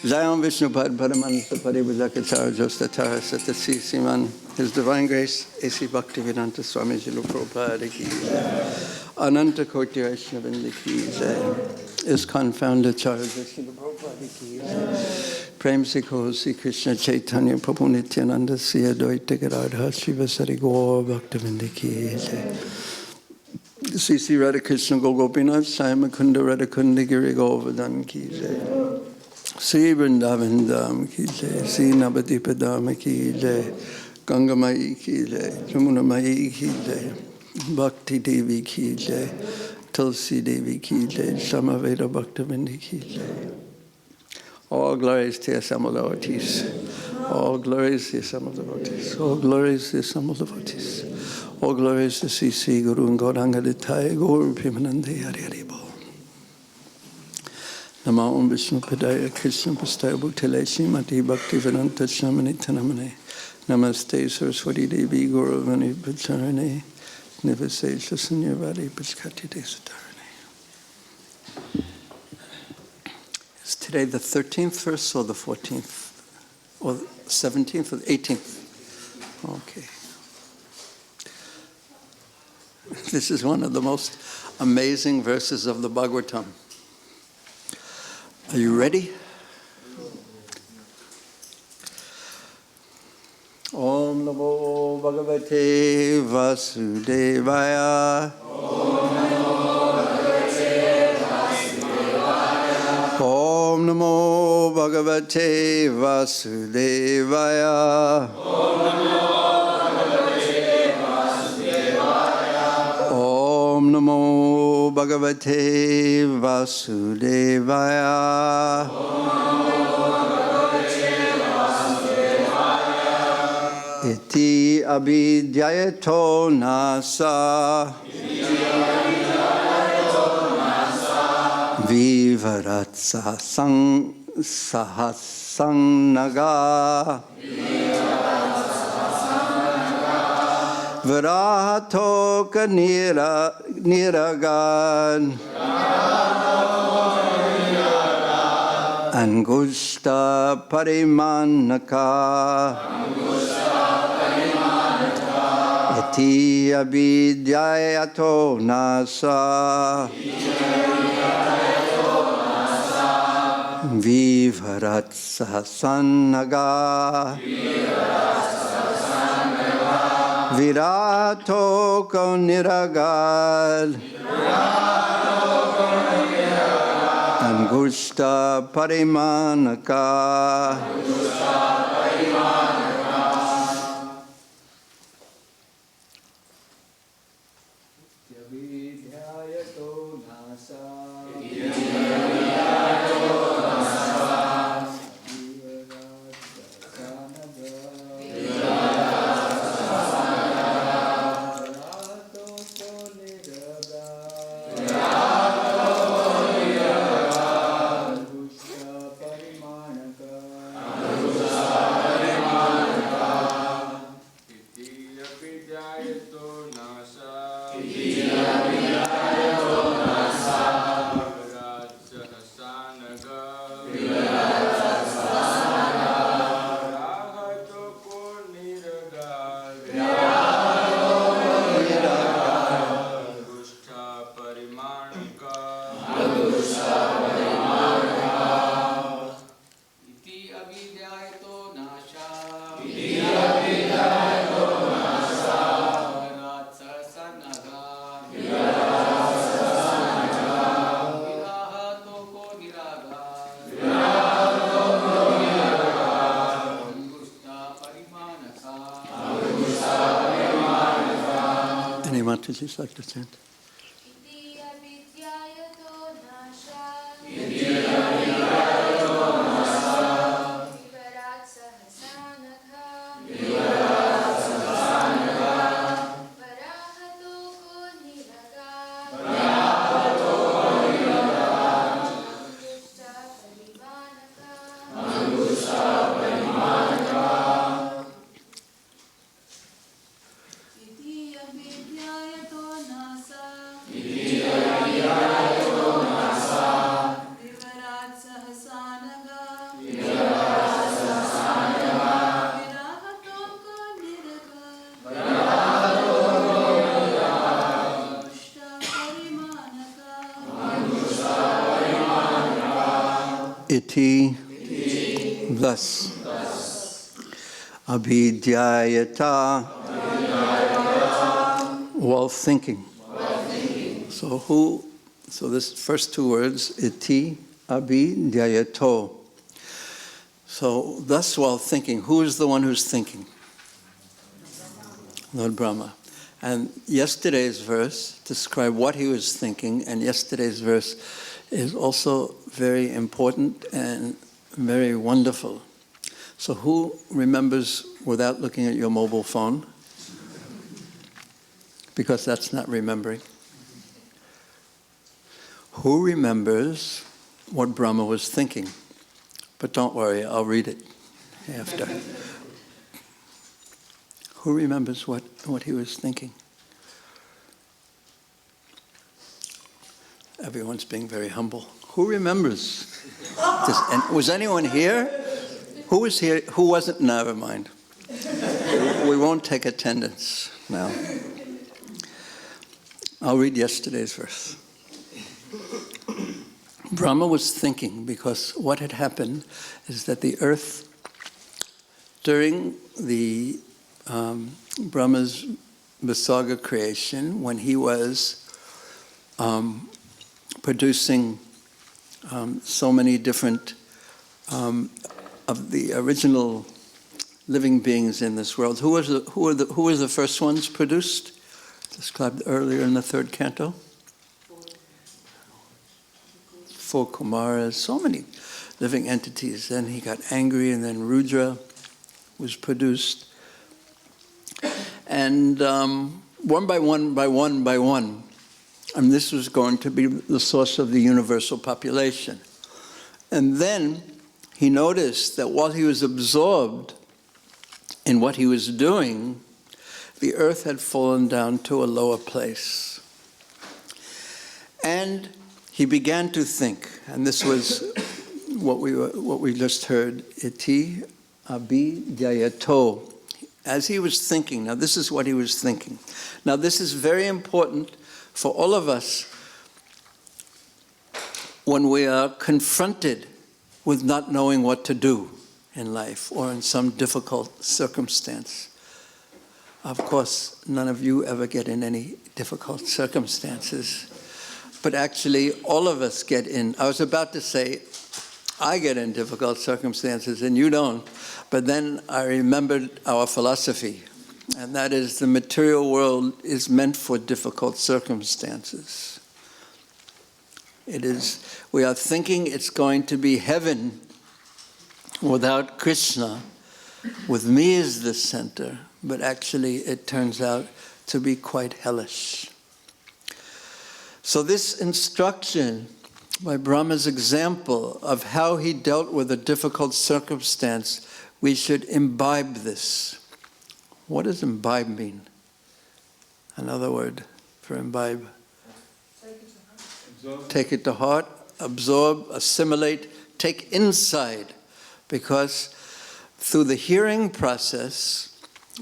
Jayam Vishnupad Paramansa Paribhajakacara Jostatara Satasi Siman. His Divine Grace, A.C. Bhaktivedanta Swami Jilu Prabhupada ki jai. Ananta Koti Vaishnavindi ki jai. ISKCON Founder-Acharya Jilu Prabhupada ki jai. Prem se ko Sri Krishna Chaitanya Prabhu Nityananda Siya Dvaita Gadadhar Srivasari Gaur Bhaktivedanta ki jai. Sri Radha Krishna Gopinath Sai Mukunda Radha Kundi Giri Govardhan ki jai. Sri Vrindavan Dham ki jai, Sri Navadipa Dham ki jai, Ganga Mai ki jai, Jamuna Mai ki jai, Bhakti Devi ki jai, Tulsi Devi ki jai, Samaveda Bhaktivinoda ki jai. All glories to the assembled devotees. All glories to the assembled devotees. All glories to the assembled devotees. All glories to Sri Guru and Gauranga Nitai, Gaur Premanande Hari Hari Bol. Namo Om Vishnu Padaya Krishna Pastaya Bhutale Śrīmati Bhaktivedanta Swami Tanamane Namaste Saraswati Devi Gauravani Pacharane Nivasesha Sunyavadi Pachkati Desatarane. Is today the 13th verse or the 14th? Or 17th or the 18th? Okay. This is one of the most amazing verses of the Bhagavatam. Are you ready? Om Namo Bhagavate Vasudevaya. Om Namo Bhagavate Vasudevaya. Om Namo Bhagavate Vasudevaya. Om Namo Bhagavate Vasudevaya. Om Namo Bhagavate Vasudevaya. Iti abhidhyayato nasa vivaratsa sahasang naga virahato niragan angusta parimanaka iti abhidhyayato nasa vivaratsa sannaga virato niragal angusta parimanaka. Any Mataji's like to chant? iti, thus. Abhidyayata, while thinking. So this first two words, iti, abhidyayato. So thus while thinking, who is the one who's thinking? Lord Brahma. And yesterday's verse described what he was thinking, and yesterday's verse is also very important and very wonderful. So who remembers without looking at your mobile phone? Because that's not remembering. Who remembers what Brahma was thinking? But don't worry, I'll read it after. Who remembers what he was thinking? Everyone's being very humble. Who remembers this? And was anyone here? Who was here? Who wasn't? Never mind. We won't take attendance now. I'll read yesterday's verse. Brahma was thinking because what had happened is that the earth, during the Brahma's Visarga creation, when he was producing so many different of the original living beings in this world. Who was the first ones produced? Described earlier in the third canto. 4 Kumaras, so many living entities. Then he got angry, and then Rudra was produced. And one by one, and this was going to be the source of the universal population. And then he noticed that while he was absorbed in what he was doing, the earth had fallen down to a lower place. And he began to think, and this was what we just heard, iti abhidyayato. As he was thinking, now this is what he was thinking. Now this is very important for all of us when we are confronted with not knowing what to do in life or in some difficult circumstance. Of course, none of you ever get in any difficult circumstances, but actually all of us get in. I was about to say, I get in difficult circumstances and you don't, but then I remembered our philosophy, and that is the material world is meant for difficult circumstances. We are thinking it's going to be heaven without Krishna, with me as the center, but actually it turns out to be quite hellish. So this instruction by Brahma's example of how he dealt with a difficult circumstance, we should imbibe this. What does imbibe mean? Another word for imbibe. Take it to heart, absorb, assimilate, take inside. Because through the hearing process,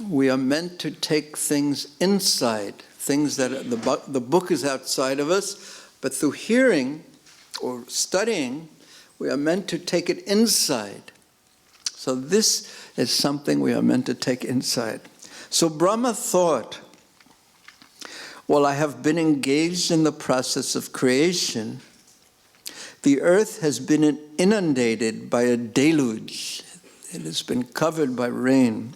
we are meant to take things inside, things that the book is outside of us, but through hearing or studying, we are meant to take it inside. So this is something we are meant to take inside. So Brahma thought, while I have been engaged in the process of creation, the earth has been inundated by a deluge. It has been covered by rain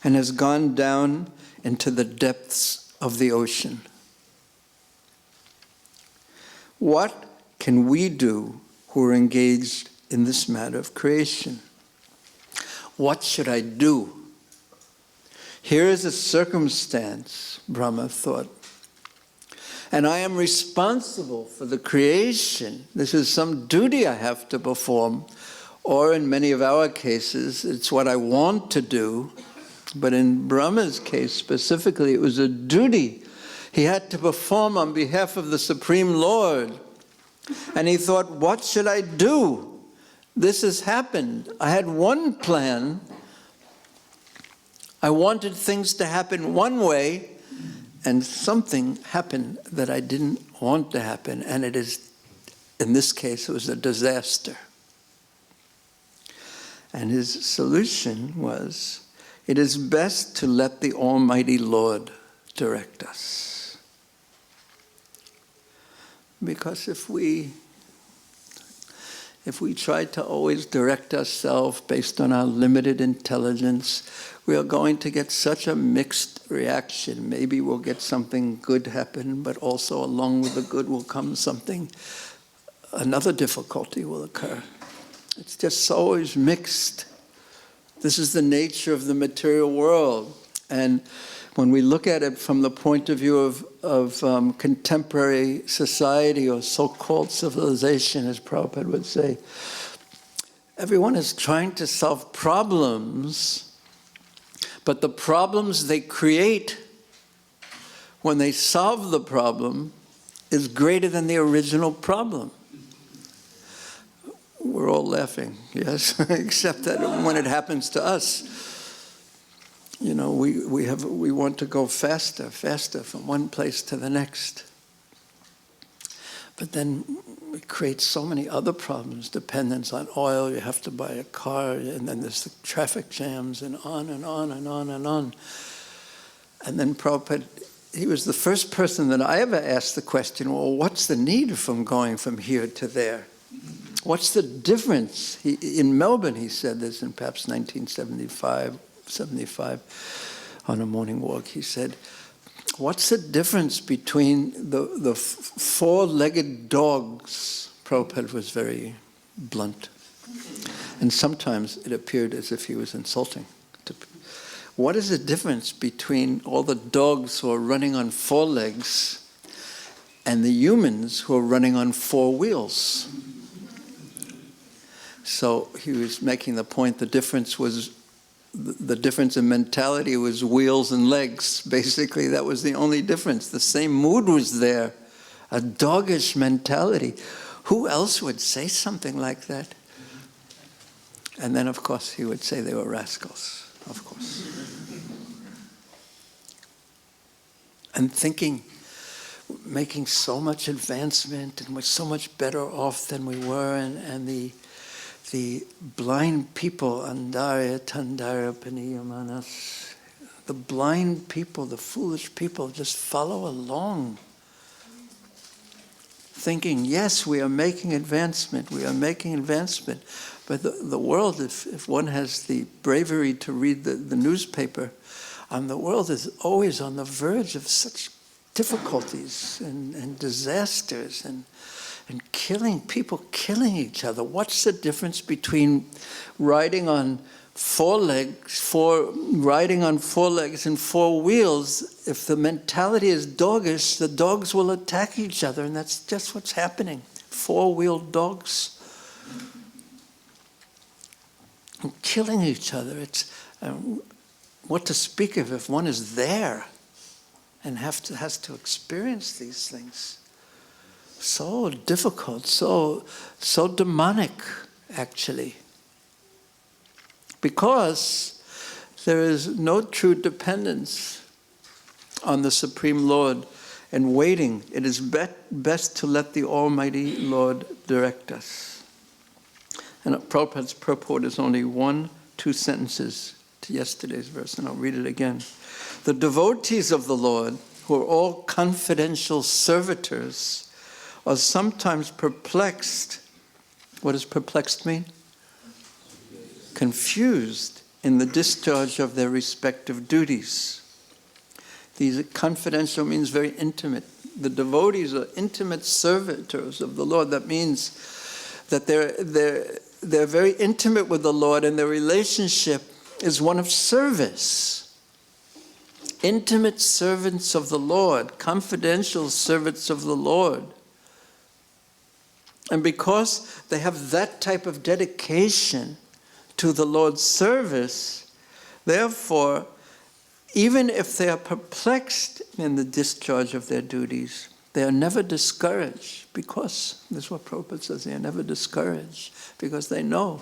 and has gone down into the depths of the ocean. What can we do who are engaged in this matter of creation? What should I do? Here is a circumstance, Brahma thought, and I am responsible for the creation. This is some duty I have to perform, or in many of our cases, it's what I want to do. But in Brahma's case specifically, it was a duty he had to perform on behalf of the Supreme Lord. And he thought, what should I do? This has happened. I had one plan. I wanted things to happen one way, and something happened that I didn't want to happen. And it is, in this case, it was a disaster. And his solution was, it is best to let the Almighty Lord direct us. Because if we try to always direct ourselves based on our limited intelligence, we are going to get such a mixed reaction. Maybe we'll get something good happen, but also along with the good will come another difficulty will occur. It's just always mixed. This is the nature of the material world. And when we look at it from the point of view of contemporary society or so-called civilization, as Prabhupada would say, everyone is trying to solve problems, but the problems they create when they solve the problem is greater than the original problem. We're all laughing, yes, except that when it happens to us, you know, we want to go faster from one place to the next. But then it creates so many other problems, dependence on oil, you have to buy a car, and then there's the traffic jams, and on and on and on and on. And then Prabhupada, he was the first person that I ever asked the question, well, what's the need from going from here to there? What's the difference? In Melbourne, he said this in perhaps 1975, on a morning walk. He said, what's the difference between the four-legged dogs? Prabhupada was very blunt. And sometimes it appeared as if he was insulting. What is the difference between all the dogs who are running on four legs and the humans who are running on four wheels? So he was making the point, the difference in mentality was wheels and legs. Basically, that was the only difference. The same mood was there, a doggish mentality. Who else would say something like that? And then, of course, he would say they were rascals, of course. And thinking, making so much advancement, and we're so much better off than we were, and the blind people, Andarya, Tandarya, Paniyamanas, the blind people, the foolish people just follow along, thinking, yes, we are making advancement, but the world, if one has the bravery to read the newspaper, the world is always on the verge of such difficulties and disasters and people killing each other. What's the difference between riding on four legs and four wheels? If the mentality is doggish, the dogs will attack each other, and that's just what's happening. Four-wheeled dogs killing each other. It's what to speak of if one is there and has to experience these things. So difficult, so demonic, actually. Because there is no true dependence on the Supreme Lord and waiting. It is best to let the Almighty Lord direct us. And Prabhupada's purport is only 1-2 sentences to yesterday's verse, and I'll read it again. The devotees of the Lord, who are all confidential servitors, are sometimes perplexed. What does perplexed mean? Confused in the discharge of their respective duties. These confidential means very intimate. The devotees are intimate servitors of the Lord. That means that they're very intimate with the Lord, and their relationship is one of service. Intimate servants of the Lord, confidential servants of the Lord. And because they have that type of dedication to the Lord's service, therefore, even if they are perplexed in the discharge of their duties, they are never discouraged, because, this is what Prabhupada says, they are never discouraged, because they know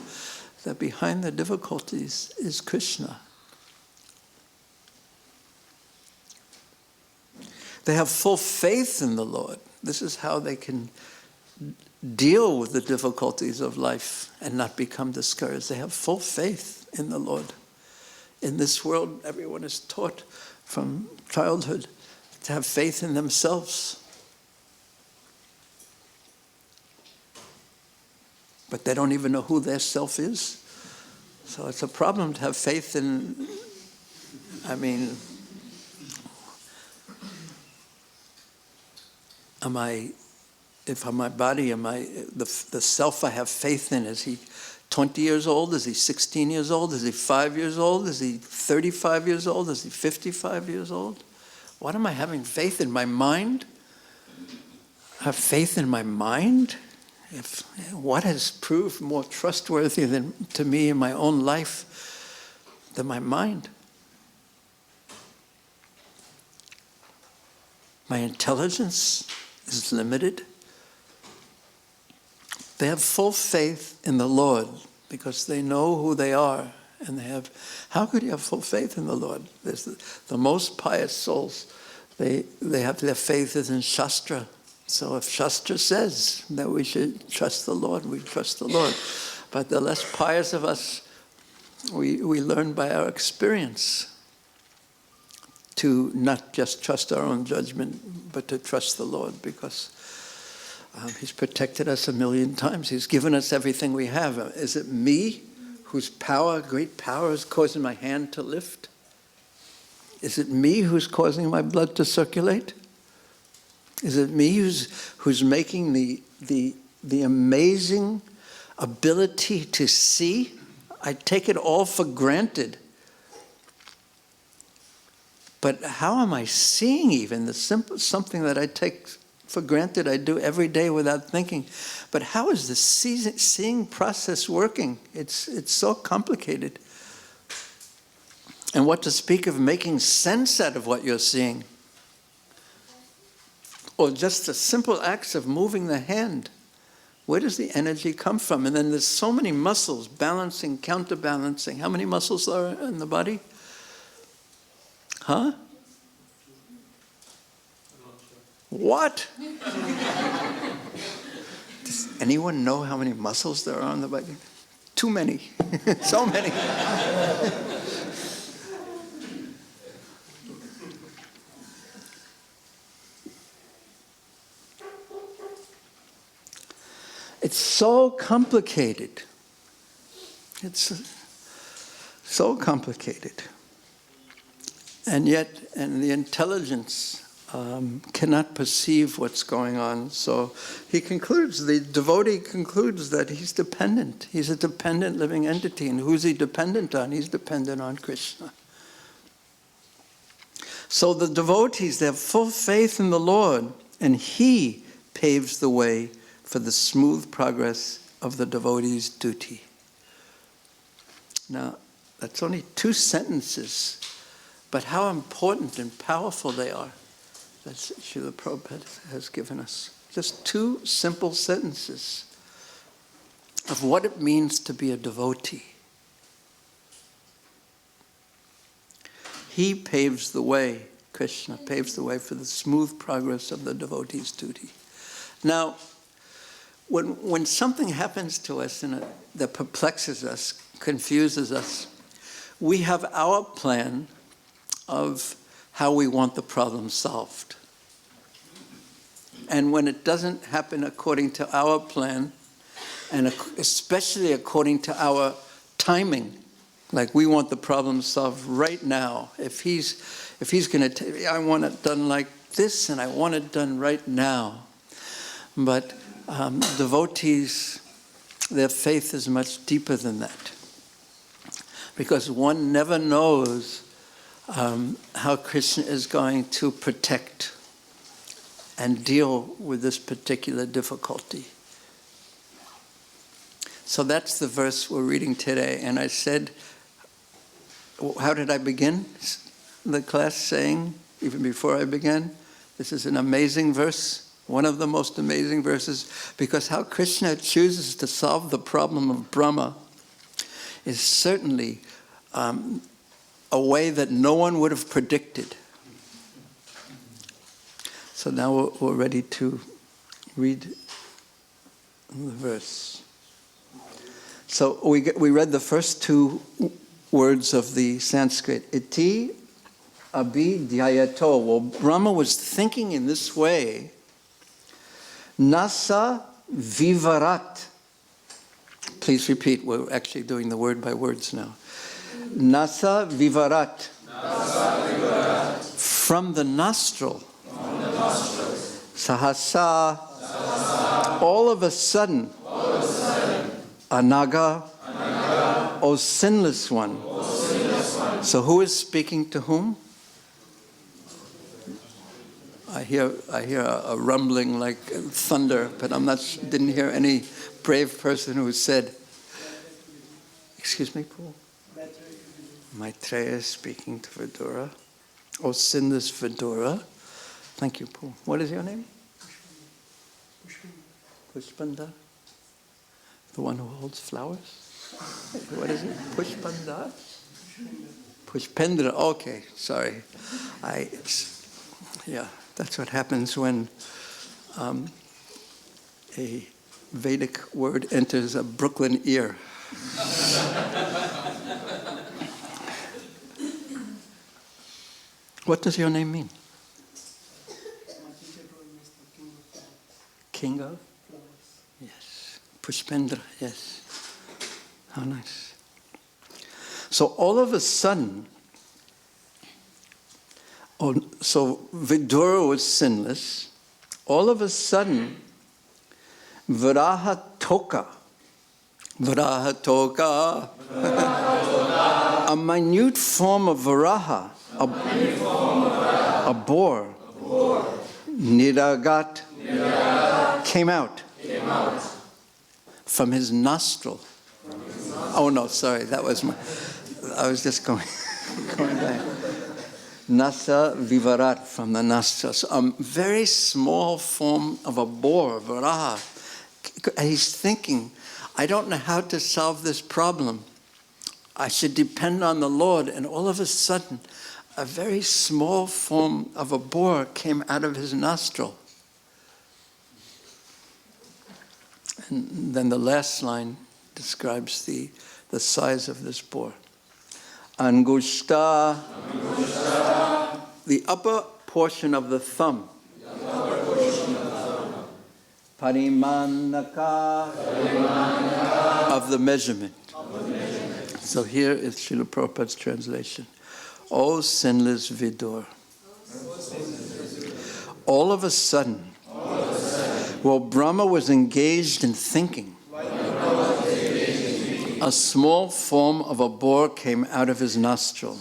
that behind the difficulties is Krishna. They have full faith in the Lord. This is how they can deal with the difficulties of life and not become discouraged. They have full faith in the Lord. In this world, everyone is taught from childhood to have faith in themselves. But they don't even know who their self is. So it's a problem to have faith in, if I'm my body, the self I have faith in, is he 20 years old? Is he 16 years old? Is he 5 years old? Is he 35 years old? Is he 55 years old? What am I having faith in? My mind? I have faith in my mind? What has proved more trustworthy to me in my own life than my mind? My intelligence is limited. They have full faith in the Lord because they know who they are. And how could you have full faith in the Lord? There's the most pious souls, they have their faith is in Shastra. So if Shastra says that we should trust the Lord, we trust the Lord. But the less pious of us, we learn by our experience to not just trust our own judgment, but to trust the Lord, because He's protected us 1,000,000 times. He's given us everything we have. Is it me whose great power, is causing my hand to lift? Is it me who's causing my blood to circulate? Is it me who's making the amazing ability to see? I take it all for granted. But how am I seeing even? Something that I take for granted, I do every day without thinking. But how is the seeing process working? It's so complicated. And what to speak of making sense out of what you're seeing? Or just the simple acts of moving the hand. Where does the energy come from? And then there's so many muscles, balancing, counterbalancing. How many muscles are in the body? Huh? What? Does anyone know how many muscles there are in the body? Too many. So many. It's so complicated. It's so complicated. And yet, the intelligence cannot perceive what's going on. So the devotee concludes that he's dependent. He's a dependent living entity. And who's he dependent on? He's dependent on Krishna. So the devotees, they have full faith in the Lord, and He paves the way for the smooth progress of the devotee's duty. Now, that's only 2 sentences, but how important and powerful they are that Srila Prabhupada has given us. Just 2 simple sentences of what it means to be a devotee. He paves the way, Krishna paves the way for the smooth progress of the devotee's duty. Now, when something happens to us that perplexes us, confuses us, we have our plan of how we want the problem solved. And when it doesn't happen according to our plan, and especially according to our timing, like we want the problem solved right now. If he's going to, I want it done like this, and I want it done right now. But devotees, their faith is much deeper than that. Because one never knows how Krishna is going to protect and deal with this particular difficulty. So that's the verse we're reading today. And I said, how did I begin the class saying, even before I began? This is an amazing verse, one of the most amazing verses, because how Krishna chooses to solve the problem of Brahma is certainly a way that no one would have predicted. So now we're ready to read the verse. So we read the first two words of the Sanskrit. Iti abhidhyayato. Well, Brahma was thinking in this way. Nasa vivarat. Please repeat. We're actually doing the word by words now. Nasa vivarat. From the nostril. Sahasa. All of a sudden. Anaga. O sinless one. So who is speaking to whom? I hear a rumbling like thunder, but didn't hear any brave person who said, excuse me, Paul? Maitreya is speaking to Vidura. O sinless Vidura. Thank you, Paul. What is your name? Pushpanda. The one who holds flowers? What is it? Pushpanda? Pushpendra. Okay, sorry. That's what happens when a Vedic word enters a Brooklyn ear. What does your name mean? King of? Yes. Pushpendra, yes. How nice. So all of a sudden, so Vidura was sinless. All of a sudden, Varaha Toka, a minute form of Varaha, a boar, Niragat, came out from his nostril. Oh no, sorry, I was just going back. Nasa vivarat, from the nostrils. A very small form of a boar, Varaha. He's thinking, I don't know how to solve this problem. I should depend on the Lord. And all of a sudden, a very small form of a boar came out of his nostril. And then the last line describes the size of this boar. Angushta, the upper portion of the thumb. Parimanaka, of the measurement. So here is Srila Prabhupada's translation. O sinless Vidur. All of a sudden, while Brahma was engaged in thinking, a small form of a boar came out of his nostril.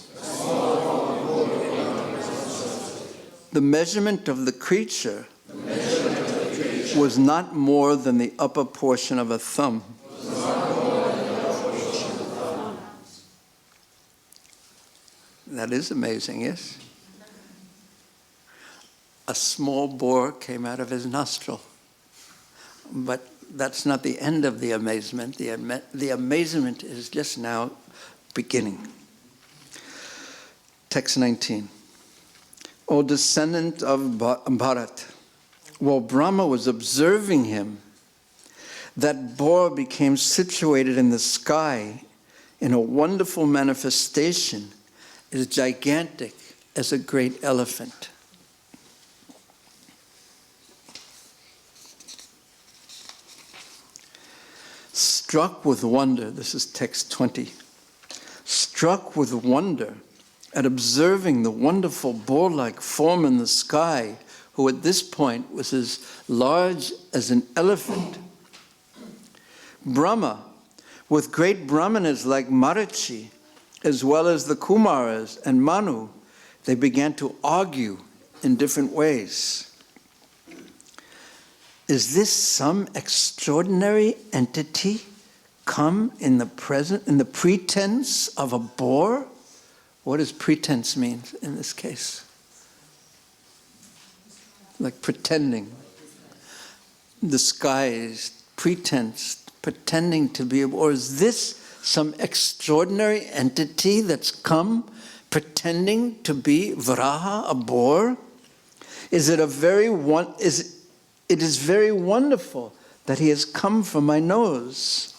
The measurement of the creature was not more than the upper portion of a thumb. That is amazing, yes? A small boar came out of his nostril. But that's not the end of the amazement. The amazement is just now beginning. Text 19. O descendant of Bharat, while Brahma was observing him, that boar became situated in the sky in a wonderful manifestation, as gigantic as a great elephant. Struck with wonder, this is text 20, struck with wonder at observing the wonderful boar-like form in the sky, who at this point was as large as an elephant. Brahma, with great brahmanas like Marichi, as well as the Kumaras and Manu, they began to argue in different ways. Is this some extraordinary entity come in the pretense of a boar? What does pretense mean in this case? Like pretending, disguised, pretense, pretending to be a boar. Is this some extraordinary entity that's come pretending to be Varaha, a boar? It is very wonderful that he has come for my nose.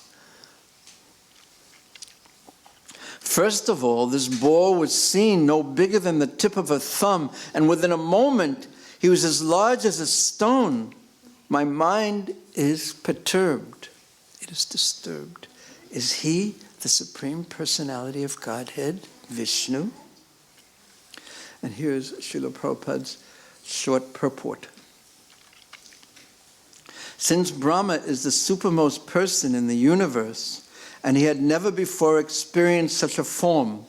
First of all, this boar was seen no bigger than the tip of a thumb, and within a moment he was as large as a stone. My mind is perturbed. It is disturbed. Is he the Supreme Personality of Godhead, Vishnu? And here's Srila Prabhupada's short purport. Since Brahma is the supermost person in the universe, and he had never before experienced such a form,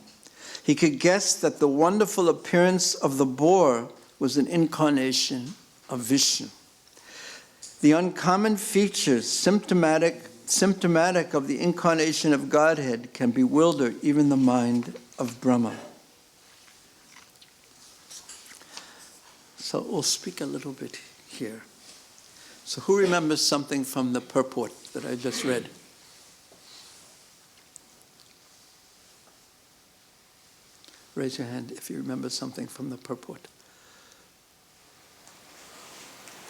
he could guess that the wonderful appearance of the boar was an incarnation of Vishnu. The uncommon features symptomatic of the incarnation of Godhead can bewilder even the mind of Brahma. So we'll speak a little bit here. So who remembers something from the purport that I just read? Raise your hand if you remember something from the purport.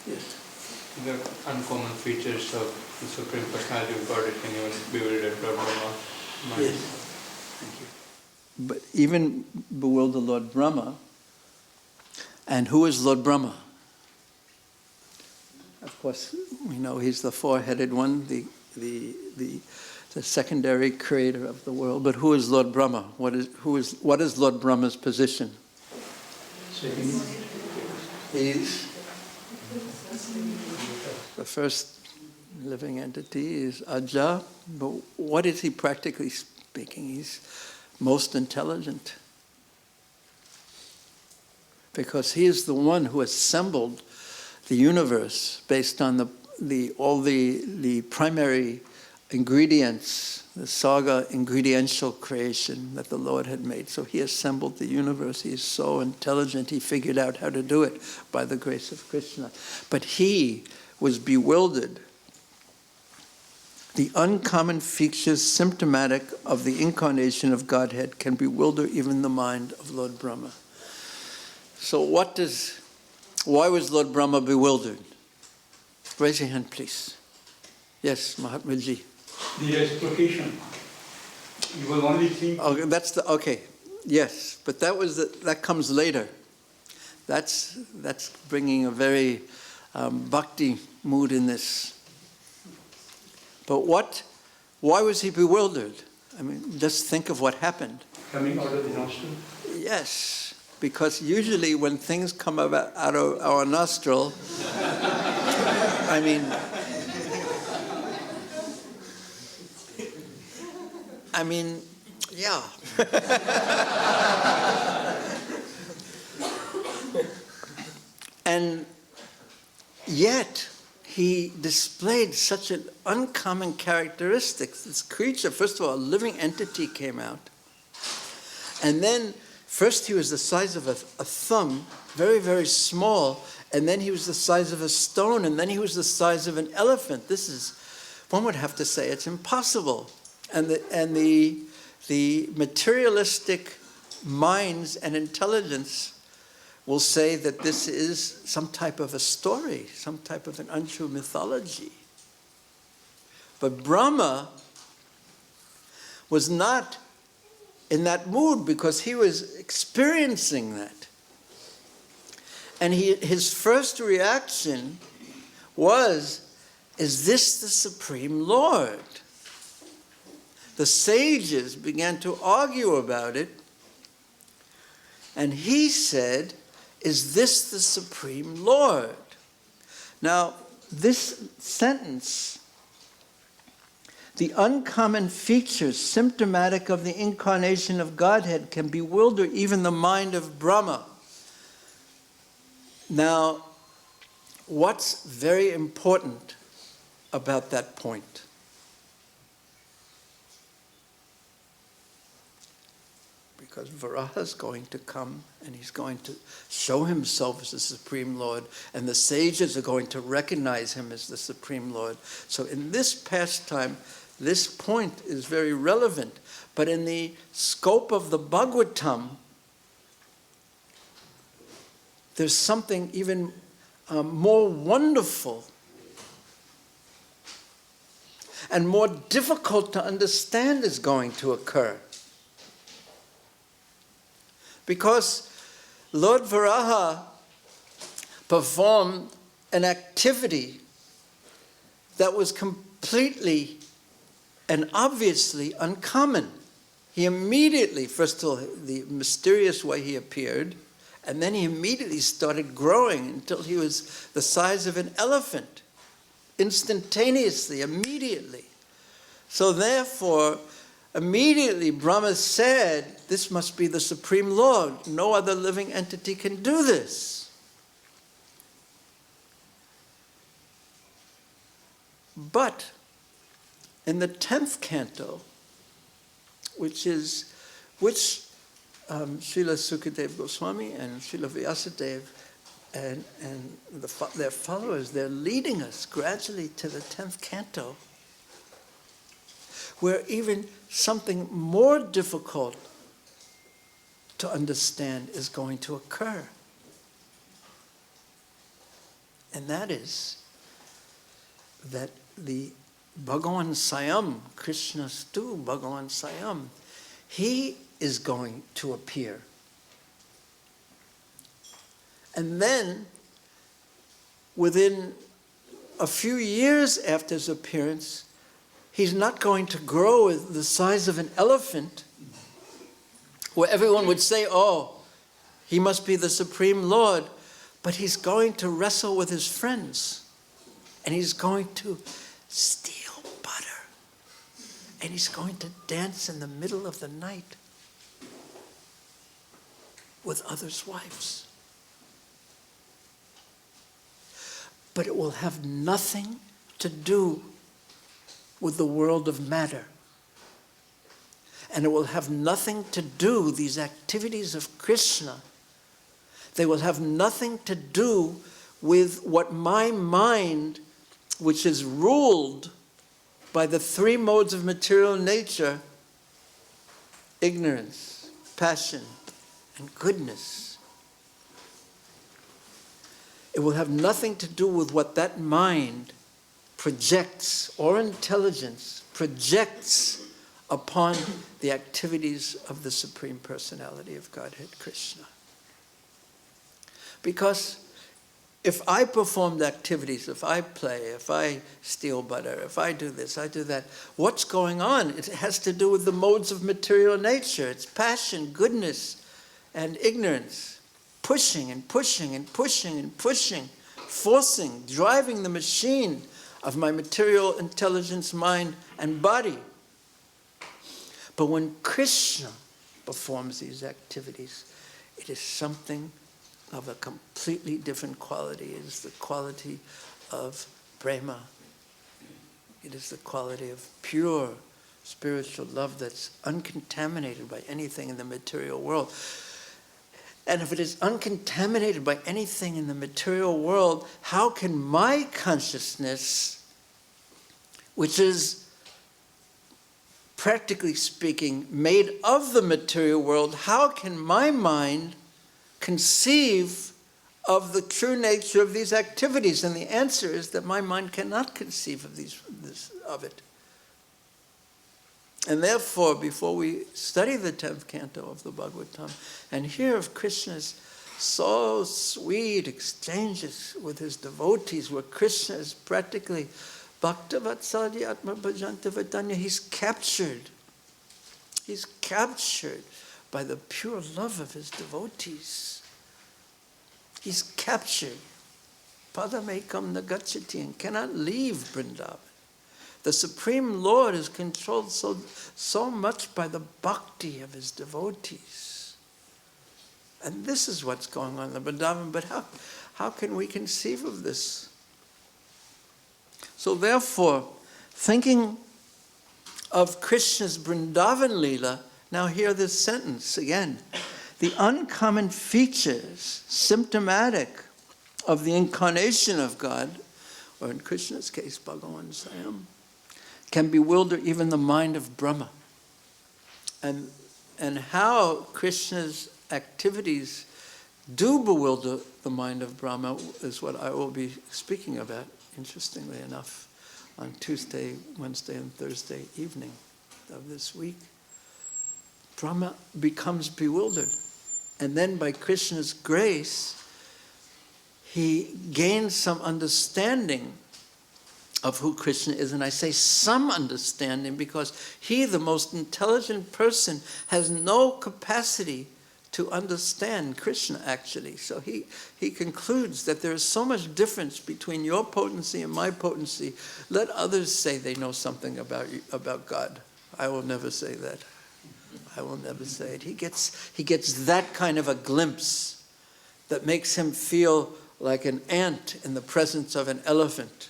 Yes. The uncommon features of the Supreme Personality of Godhead can even bewilder Brahma. Yes. Thank you. But even bewilder Lord Brahma. And who is Lord Brahma? Of course, we know he's the four-headed one, the secondary creator of the world. But who is Lord Brahma? What is Lord Brahma's position? He's the first living entity is Aja, but what is he practically speaking? He's most intelligent. Because he is the one who assembled the universe based on all the primary ingredients, the saga ingrediential creation that the Lord had made. So he assembled the universe. He is so intelligent, he figured out how to do it by the grace of Krishna. But he was bewildered. The uncommon features symptomatic of the incarnation of Godhead can bewilder even the mind of Lord Brahma. So why was Lord Brahma bewildered? Raise your hand, please. Yes, Mahatmaji. The reciprocation. You will only think. Okay. Yes, but that comes later. That's bringing a very bhakti mood in this. But why was he bewildered? I mean, just think of what happened. Coming out of the nostril. Yes. Because usually when things come out of our nostril, I mean, yeah. And yet, he displayed such an uncommon characteristic. This creature, first of all, a living entity came out. And then, first he was the size of a thumb, very, very small, and then he was the size of a stone, and then he was the size of an elephant. One would have to say it's impossible. And the materialistic minds and intelligence will say that this is some type of a story, some type of an untrue mythology. But Brahma was not in that mood because he was experiencing that. And his first reaction was, is this the Supreme Lord? The sages began to argue about it, and he said, is this the Supreme Lord? Now, this sentence, the uncommon features symptomatic of the incarnation of Godhead can bewilder even the mind of Brahma. Now, what's very important about that point? Because Varaha is going to come and he's going to show himself as the Supreme Lord, and the sages are going to recognize him as the Supreme Lord. So in this pastime, this point is very relevant. But in the scope of the Bhagavatam, there's something even more wonderful and more difficult to understand is going to occur. Because Lord Varaha performed an activity that was completely and obviously uncommon. He immediately, first of all, the mysterious way he appeared, and then he immediately started growing until he was the size of an elephant, instantaneously, immediately. So therefore, immediately Brahma said, this must be the Supreme Lord. No other living entity can do this. But in the 10th canto, which Srila Sukadeva Goswami and Srila Vyasadeva and their followers, they're leading us gradually to the 10th canto, where even something more difficult to understand is going to occur. And that is that the Bhagavan Swayam, Krishna Stu, Bhagavan Swayam, he is going to appear. And then, within a few years after his appearance, he's not going to grow the size of an elephant, where everyone would say, oh, he must be the Supreme Lord, but he's going to wrestle with his friends, and he's going to steal butter, and he's going to dance in the middle of the night with others' wives. But it will have nothing to do with the world of matter. And it will have nothing to do, these activities of Krishna, they will have nothing to do with what my mind, which is ruled by the three modes of material nature, ignorance, passion, and goodness. It will have nothing to do with what that mind projects, or intelligence projects upon the activities of the Supreme Personality of Godhead, Krishna. Because if I perform activities, if I play, if I steal butter, if I do this, I do that, what's going on? It has to do with the modes of material nature. It's passion, goodness, and ignorance. Pushing and pushing and pushing and pushing, forcing, driving the machine of my material intelligence, mind, and body. But when Krishna performs these activities, it is something of a completely different quality. It is the quality of prema. It is the quality of pure spiritual love that's uncontaminated by anything in the material world. And if it is uncontaminated by anything in the material world, how can my consciousness, which is practically speaking made of the material world, how can my mind conceive of the true nature of these activities? And the answer is that my mind cannot conceive of it. And therefore, before we study the 10th canto of the Bhagavatam and hear of Krishna's so sweet exchanges with his devotees, where Krishna is practically Bhaktivedanta Atma Bhajanta Vedanya, he's captured by the pure love of his devotees. He's captured. Padamekam nagacchati, and cannot leave Vrindavan. The Supreme Lord is controlled so much by the bhakti of his devotees. And this is what's going on in the Vrindavan, but how can we conceive of this? So therefore, thinking of Krishna's Vrindavan Leela, now hear this sentence again. The uncommon features symptomatic of the incarnation of God, or in Krishna's case, Bhagavan Swayam, can bewilder even the mind of Brahma. And how Krishna's activities do bewilder the mind of Brahma is what I will be speaking about, interestingly enough, on Tuesday, Wednesday, and Thursday evening of this week, Brahma becomes bewildered. And then by Krishna's grace, he gains some understanding of who Krishna is. And I say some understanding because he, the most intelligent person, has no capacity to understand Krishna, actually. So he concludes that there is so much difference between your potency and my potency. Let others say they know something about God. I will never say that. I will never say it. He gets that kind of a glimpse that makes him feel like an ant in the presence of an elephant.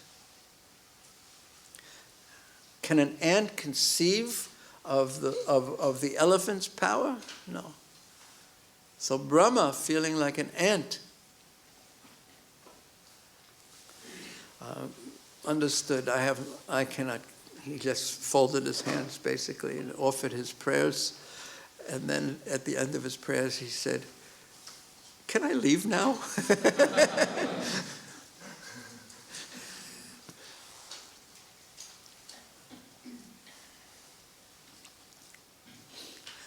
Can an ant conceive of the elephant's power? No. So Brahma, feeling like an ant, understood. I cannot. He just folded his hands basically and offered his prayers, and then at the end of his prayers he said, "Can I leave now?"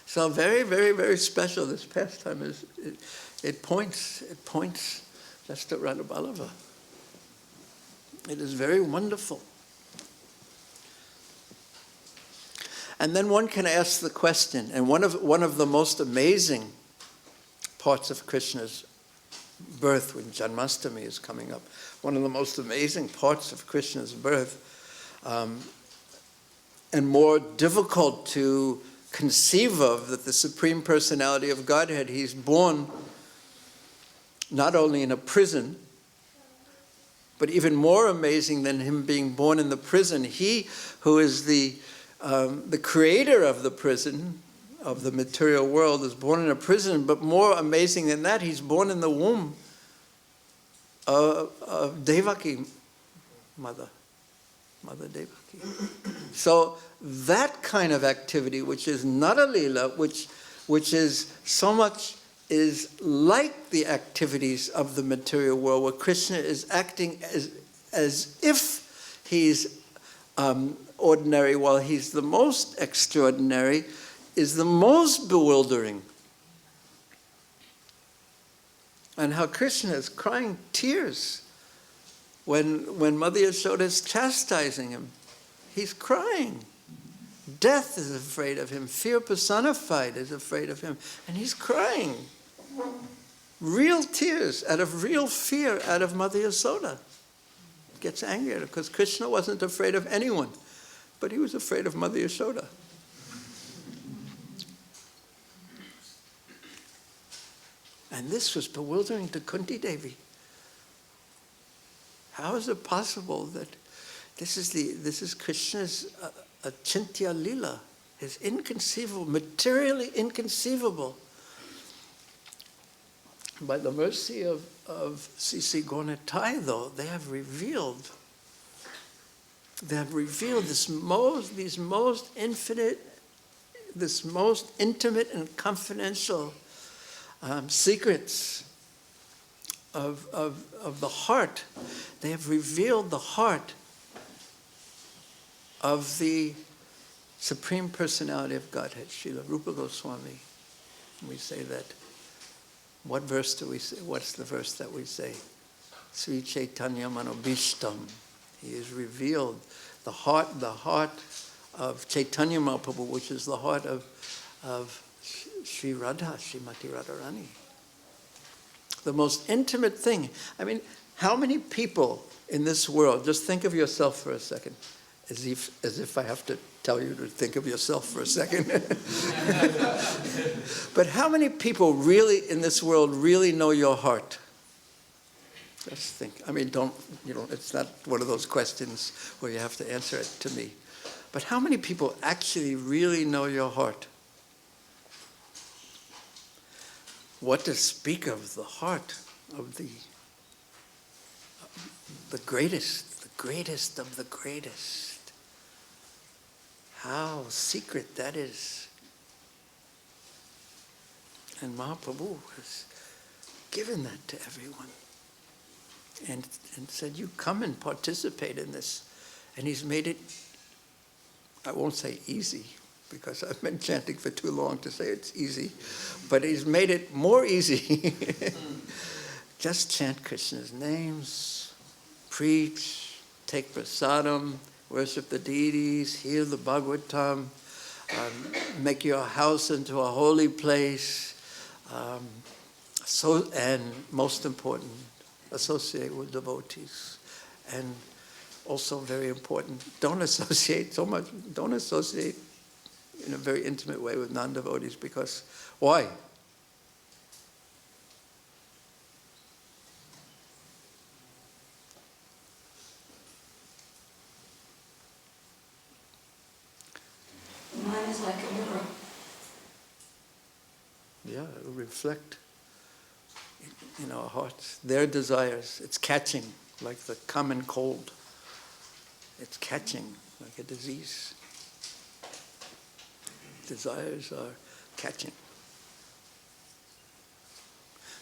So very, very, very special. This pastime is. It points just to Radha Ballava. It is very wonderful. And then one can ask the question, and one of the most amazing parts of Krishna's birth when Janmashtami is coming up, one of the most amazing parts of Krishna's birth, and more difficult to conceive of, that the Supreme Personality of Godhead, he's born not only in a prison, but even more amazing than him being born in the prison, he who is the creator of the prison, of the material world, is born in a prison, but more amazing than that, he's born in the womb of Devaki, Mother Devaki. So that kind of activity, which is not a lila, which is so much is like the activities of the material world, where Krishna is acting as if he's ordinary while he's the most extraordinary, is the most bewildering. And how Krishna is crying tears when Mother Yashoda is chastising him. He's crying. Death is afraid of him. Fear personified is afraid of him. And he's crying. Real tears out of real fear out of Mother Yashoda. Gets angry at her because Krishna wasn't afraid of anyone, but he was afraid of Mother Yashoda. And this was bewildering to Kunti Devi. How is it possible that this is Krishna's Achintya Lila, his inconceivable, materially inconceivable. By the mercy of C.C. Gornatai, though, they have revealed this most infinite, this most intimate and confidential secrets of the heart. They have revealed the heart of the Supreme Personality of Godhead, Srila Rupa Goswami. We say that. What verse do we say? What's the verse that we say? Sri Chaitanya Manobhishtam. He has revealed the heart of Chaitanya Mahaprabhu, which is the heart of Sri Radha, Srimati Radharani. The most intimate thing. I mean, how many people in this world, just think of yourself for a second, as if I have to tell you to think of yourself for a second. But how many people really in this world really know your heart? Just think. I mean, it's not one of those questions where you have to answer it to me. But how many people actually really know your heart? What to speak of the heart of the greatest of the greatest. How secret that is. And Mahaprabhu has given that to everyone and said, you come and participate in this. And he's made it, I won't say easy, because I've been chanting for too long to say it's easy, but he's made it more easy. Just chant Krishna's names, preach, take prasadam, worship the deities, hear the Bhagavatam, make your house into a holy place, and most important, associate with devotees. And also very important, don't associate in a very intimate way with non-devotees, because why? Mine is like a mirror. Yeah, it will reflect in our hearts their desires. It's catching like the common cold. It's catching like a disease. Desires are catching.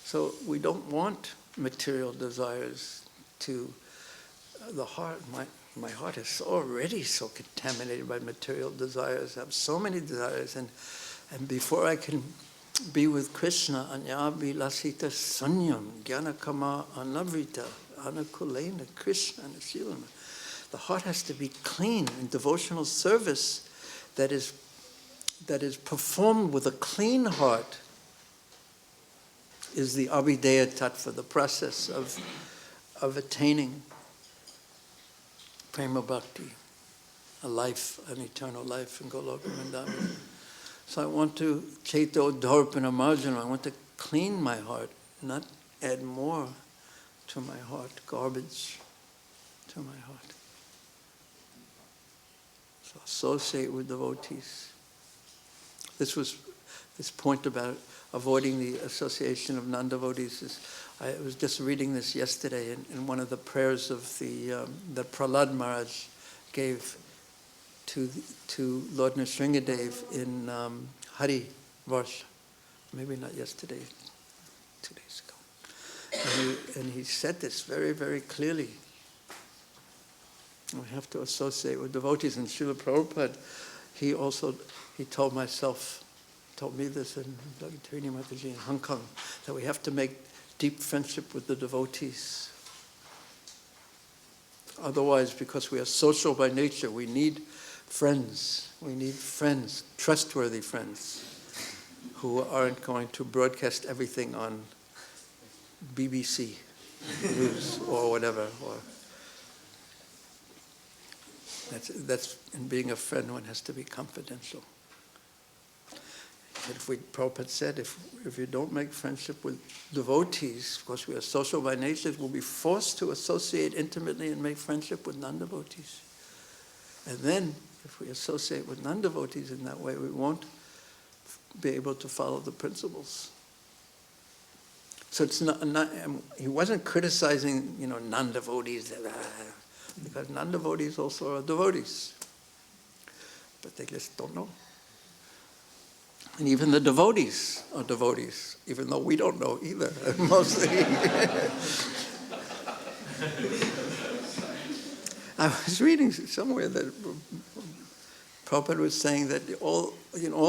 So we don't want material desires to the heart. My heart is already so contaminated by material desires. I have so many desires, and before I can be with Krishna, anyabi lasita sanyam gyanakama anavrita anakulena Krishna anashilana. The heart has to be clean in devotional service that is performed with a clean heart is the abhideya tattva, the process of attaining prema bhakti, a life, an eternal life in Goloka Vrindavan. So I want to cheto dharpana marjana, I want to clean my heart, not add more to my heart, garbage to my heart. So associate with devotees. This point about avoiding the association of non-devotees. I was just reading this yesterday in one of the prayers of that Prahlad Maharaj gave to Lord Nrsingadev in Hare Varsha. Maybe not yesterday, 2 days ago. And he said this very, very clearly. We have to associate with devotees. And Srila Prabhupada, he told me this in Bhaktivedanta Mataji in Hong Kong, that we have to make deep friendship with the devotees. Otherwise, because we are social by nature, we need friends. We need friends, trustworthy friends, who aren't going to broadcast everything on BBC News or whatever. That's in being a friend, one has to be confidential. Prabhupada said, if you don't make friendship with devotees, because we are social by nature, we'll be forced to associate intimately and make friendship with non-devotees. And then, if we associate with non-devotees in that way, we won't be able to follow the principles. So it's not he wasn't criticizing, non-devotees, because non-devotees also are devotees. But they just don't know. And even the devotees are devotees, even though we don't know either, mostly. I was reading somewhere that Prabhupada was saying that all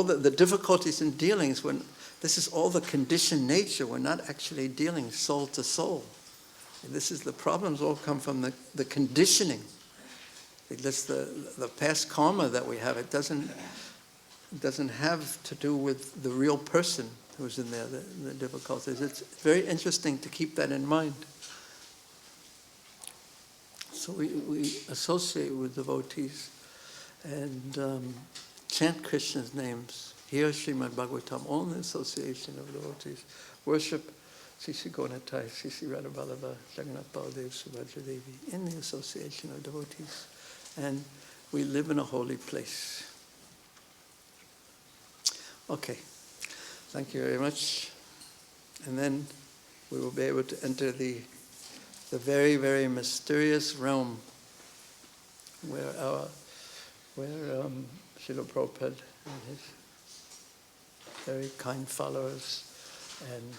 the difficulties in dealings, when this is all the conditioned nature, we're not actually dealing soul to soul. And this is the problems all come from the conditioning. It's the past karma that we have. It doesn't have to do with the real person who's in there, the difficulties. It's very interesting to keep that in mind. So we associate with devotees and chant Krishna's names, hear Śrīmad Bhāgavatam, all in the association of devotees. Worship Sri Gonatai, Sri Radha Vallabha, Jagannath Baladev, Subhadra Devi, in the association of devotees. And we live in a holy place. Okay, thank you very much. And then we will be able to enter the very, very mysterious realm where Srila Prabhupada and his very kind followers and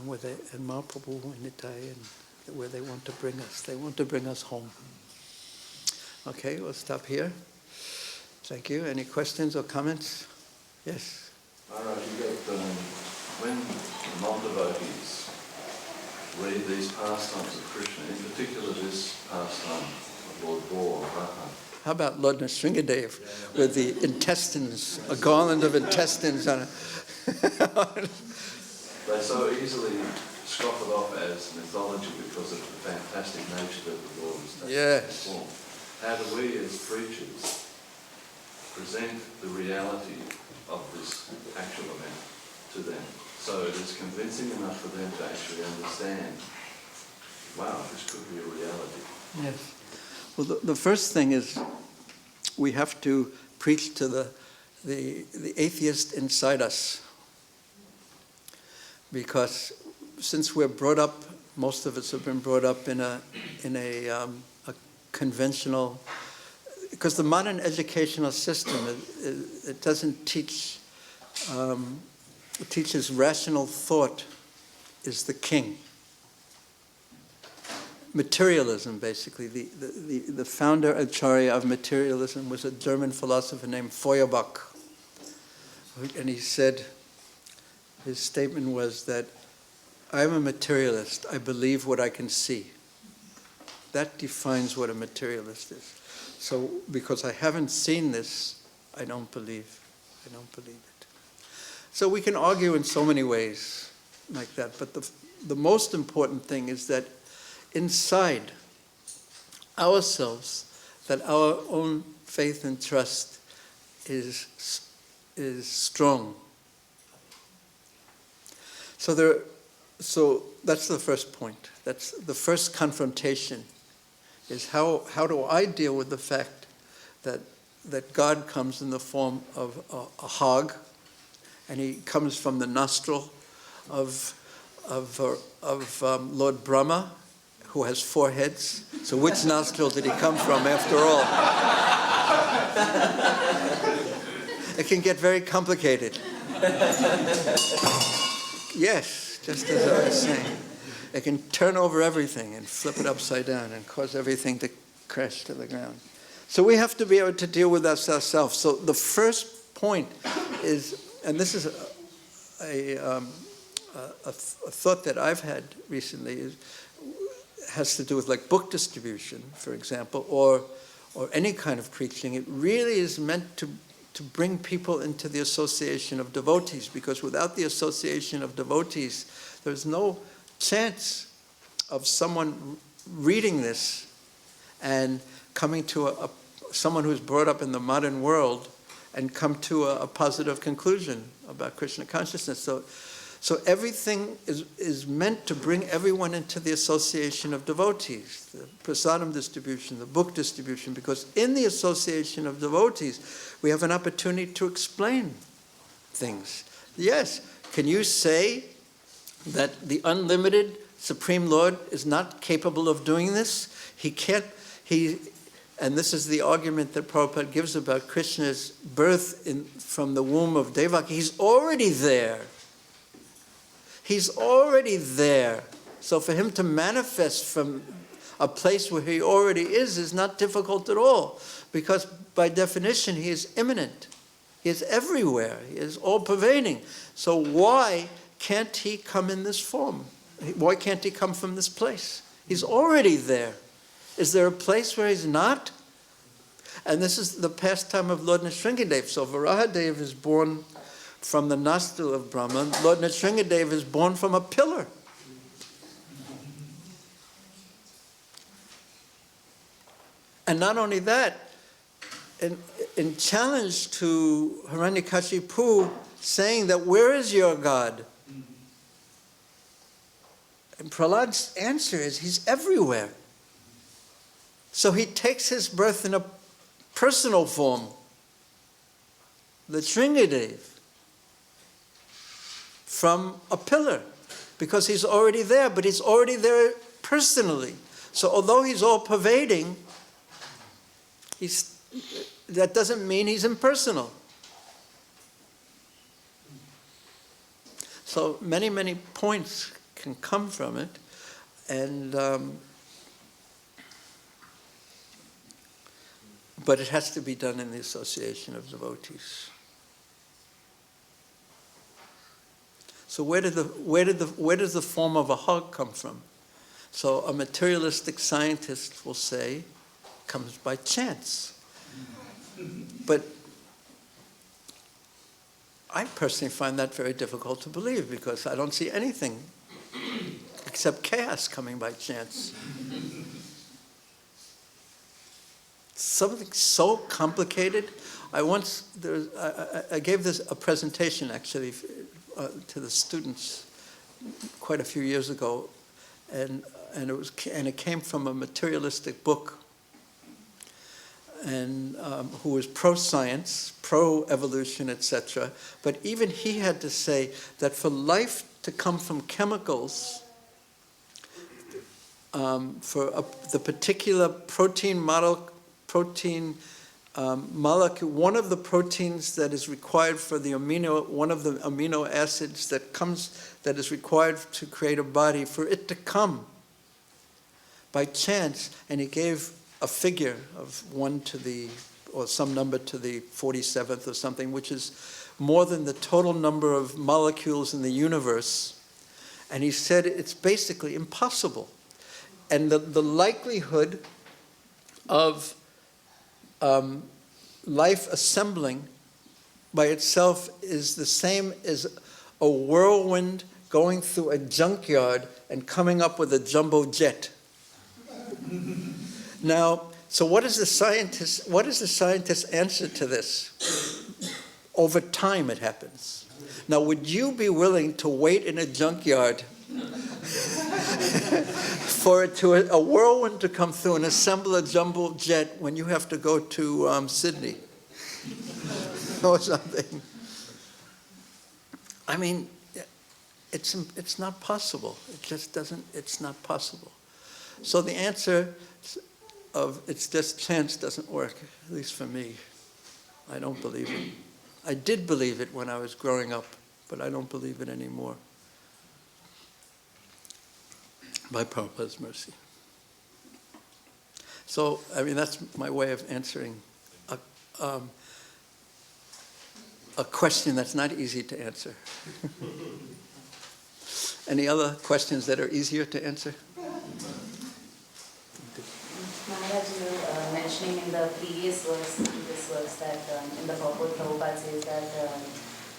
Mahaprabhu and Nitai, and where they want to bring us. They want to bring us home. Okay, we'll stop here. Thank you. Any questions or comments? Yes. Maharaj, you got, when non-devotees read these pastimes of Krishna, in particular this pastime of Lord Gaur, How about Lord Nrsingadev with the intestines, a garland of intestines on it? They so easily scoff it off as mythology because of the fantastic nature that the Lord has taken. Yes. Form. How do we as preachers present the reality of this actual event to them so it is convincing enough for them to actually understand, wow, this could be a reality? Yes. Well, the first thing is we have to preach to the atheist inside us, because since we're brought up, most of us have been brought up in a conventional, because the modern educational system it doesn't teach. It teaches rational thought is the king. Materialism, basically. The Founder-Acharya of materialism was a German philosopher named Feuerbach. And he said, his statement was that, I'm a materialist, I believe what I can see. That defines what a materialist is. So, because I haven't seen this, I don't believe it. So we can argue in so many ways like that, but the most important thing is that inside ourselves, that our own faith and trust is strong. So that's the first point. That's the first confrontation, is how do I deal with the fact that God comes in the form of a hog, and he comes from the nostril of Lord Brahma, who has 4 heads. So which nostril did he come from after all? It can get very complicated. Yes, just as I was saying. It can turn over everything and flip it upside down and cause everything to crash to the ground. So we have to be able to deal with this ourselves. So the first point is, and this is a thought that I've had recently, has to do with like book distribution, for example, or any kind of preaching. It really is meant to bring people into the association of devotees, because without the association of devotees, there's no chance of someone reading this and coming to someone who's brought up in the modern world and come to a positive conclusion about Krishna consciousness. So everything is meant to bring everyone into the association of devotees, the prasadam distribution, the book distribution, because in the association of devotees, we have an opportunity to explain things. Yes, can you say that the unlimited Supreme Lord is not capable of doing this? He can't, and this is the argument that Prabhupada gives about Krishna's birth from the womb of Devaki. He's already there. He's already there. So for him to manifest from a place where he already is not difficult at all, because by definition he is immanent. He is everywhere. He is all-pervading. So why can't he come in this form? Why can't he come from this place? He's already there. Is there a place where he's not? And this is the pastime of Lord Nrsingadev. So Varahadev is born from the nostril of Brahma. Lord Nrsingadev is born from a pillar. And not only that, in challenge to Hiranyakashipu saying that, where is your God? And Prahlad's answer is, he's everywhere. So he takes his birth in a personal form, the Nrsingadev, from a pillar, because he's already there, but he's already there personally. So although he's all-pervading, that doesn't mean he's impersonal. So many, many points can come from it. And But it has to be done in the association of devotees. So where does the form of a hug come from? So a materialistic scientist will say, comes by chance. But I personally find that very difficult to believe, because I don't see anything except chaos coming by chance. Something so complicated. I gave a presentation actually to the students quite a few years ago, and it came from a materialistic book, and who was pro-science, pro-evolution, etc. But even he had to say that for life to come from chemicals, the particular protein molecule, one of the proteins that is required for one of the amino acids that is required to create a body, for it to come by chance, and he gave a figure of 1 to the, or some number to the 47th or something, which is more than the total number of molecules in the universe. And he said it's basically impossible. And the likelihood of life assembling by itself is the same as a whirlwind going through a junkyard and coming up with a jumbo jet. Now, so what is the scientist's answer to this? Over time it happens. Now, would you be willing to wait in a junkyard for a whirlwind to come through and assemble a jumbo jet when you have to go to Sydney or something? I mean, it's not possible. It just doesn't. It's not possible. So the answer of it's just chance doesn't work, at least for me. I don't believe it. I did believe it when I was growing up, but I don't believe it anymore. By Prabhupada's mercy. So, I mean, that's my way of answering a question that's not easy to answer. Any other questions that are easier to answer? Maharaj, you were mentioning in the previous verse, this verse, that in the purport, Prabhupada says that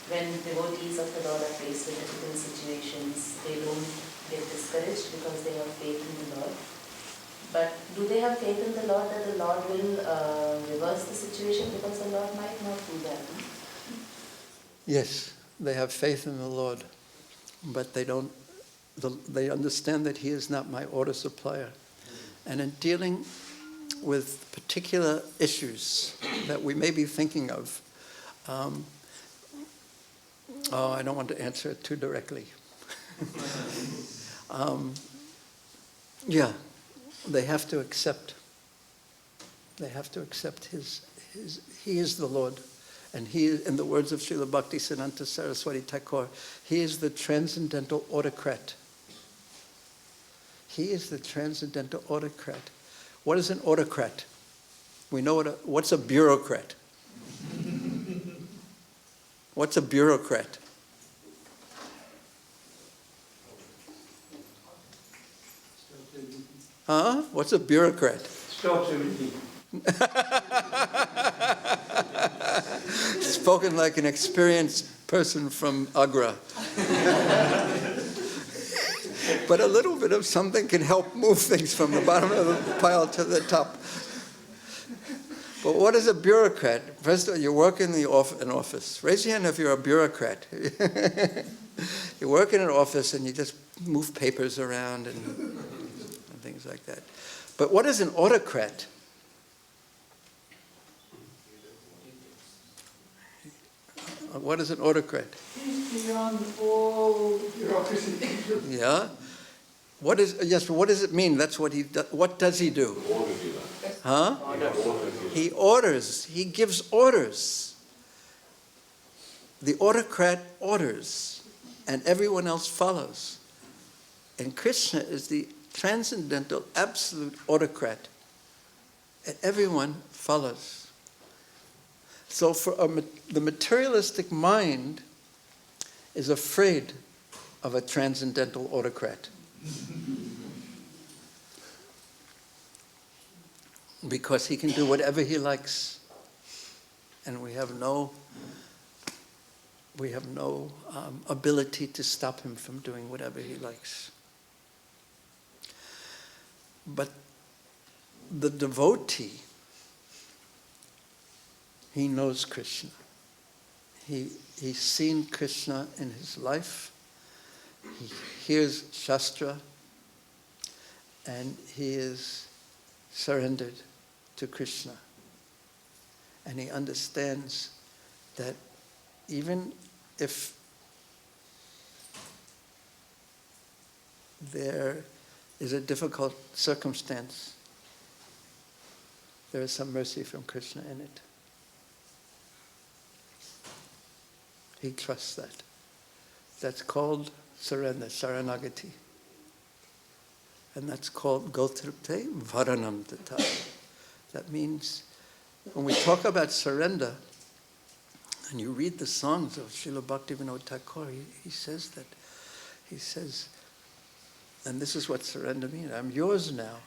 when devotees of the Lord are faced with difficult situations, they don't get discouraged because they have faith in the Lord. But do they have faith in the Lord that the Lord will reverse the situation, because the Lord might not do that? Yes, they have faith in the Lord, but they don't. They understand that He is not my order supplier. And in dealing with particular issues that we may be thinking of, I don't want to answer it too directly. Yeah, they have to accept. They have to accept He is the Lord. And He is, in the words of Srila Bhaktivedanta Saraswati Thakur, He is the transcendental autocrat. He is the transcendental autocrat. What is an autocrat? We know what's a bureaucrat? What's a bureaucrat? Huh? What's a bureaucrat? Stops everything. Spoken like an experienced person from Agra. But a little bit of something can help move things from the bottom of the pile to the top. But what is a bureaucrat? First of all, you work in an office. Raise your hand if you're a bureaucrat. You work in an office and you just move papers around and things like that. But what is an autocrat? What is an autocrat? Beyond all bureaucracy. Yeah. What does it mean? That's what he does. What does he do? Huh? He orders. He gives orders. The autocrat orders, and everyone else follows. And Krishna is the transcendental, absolute autocrat, and everyone follows. So the materialistic mind is afraid of a transcendental autocrat. Because he can do whatever he likes. And we have no ability to stop him from doing whatever he likes. But the devotee, he knows Krishna. He's seen Krishna in his life. He hears Shastra, and he is surrendered to Krishna. And he understands that even if there is a difficult circumstance, there is some mercy from Krishna in it. He trusts that. That's called surrender, saranagati. And that's called gotripte varanam tata. That means when we talk about surrender, and you read the songs of Srila Bhaktivedanta Thakur, he says that. He says, and this is what surrender means, I'm yours now.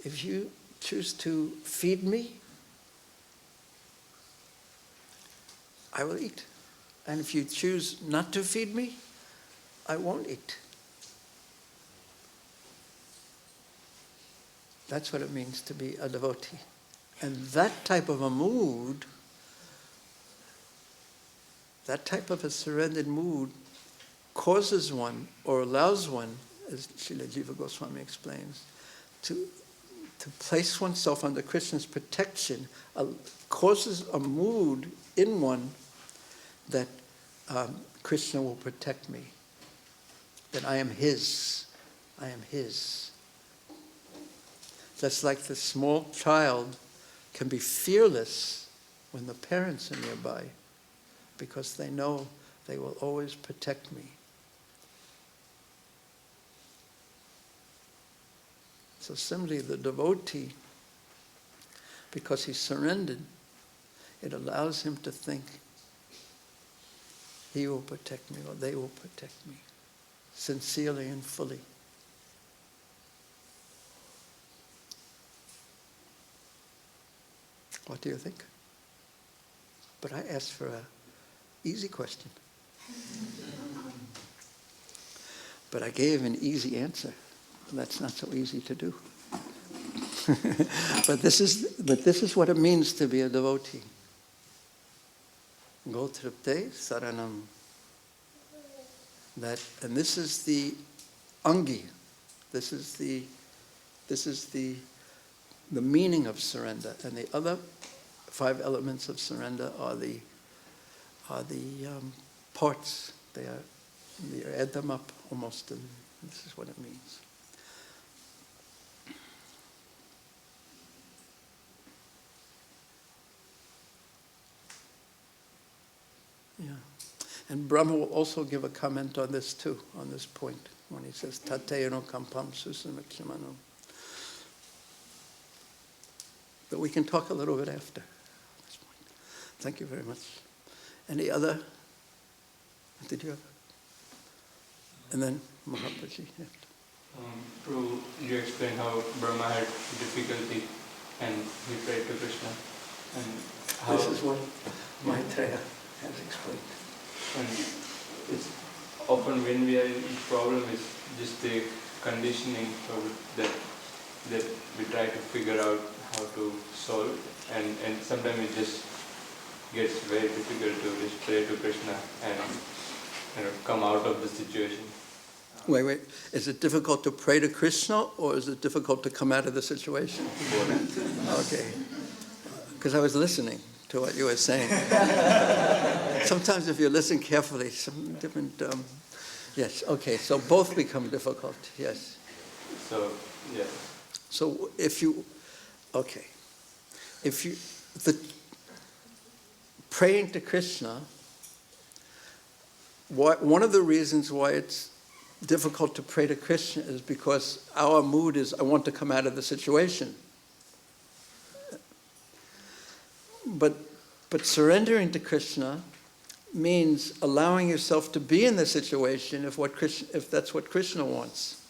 If you choose to feed me, I will eat. And if you choose not to feed me, I won't eat. That's what it means to be a devotee. And that type of a mood, that type of a surrendered mood causes one, or allows one, as Srila Jiva Goswami explains, to place oneself under Krishna's protection, causes a mood in one that Krishna will protect me, that I am his, I am his. Just like the small child can be fearless when the parents are nearby, because they know they will always protect me. So similarly, the devotee, because he's surrendered, it allows him to think, he will protect me, or they will protect me, sincerely and fully. What do you think? But I asked for an easy question. But I gave an easy answer. That's not so easy to do. But this is what it means to be a devotee. Gotripte saranam. And this is the angi. This is the meaning of surrender. And the other 5 elements of surrender are the parts. You add them up almost, and this is what it means. Yeah. And Brahma will also give a comment on this too, on this point, when he says, Tateyano kampam susamikshimano. But we can talk a little bit after this point. Thank you very much. Any other? Did you have? And then Mahaprabhu. Prabhu, you explained how Brahma had difficulty and he prayed to Krishna. And how this is what Maitreya has explained. And it's often when we are in problem, it's just the conditioning that we try to figure out how to solve, and sometimes it just gets very difficult to just pray to Krishna and come out of the situation. Wait. Is it difficult to pray to Krishna, or is it difficult to come out of the situation? Okay. Because I was listening to what you were saying. Sometimes if you listen carefully, some different... yes, okay, so both become difficult, yes. So, yeah. So if you... Okay. Praying to Krishna, one of the reasons why it's difficult to pray to Krishna is because our mood is, I want to come out of the situation. But But surrendering to Krishna means allowing yourself to be in the situation if that's what Krishna wants.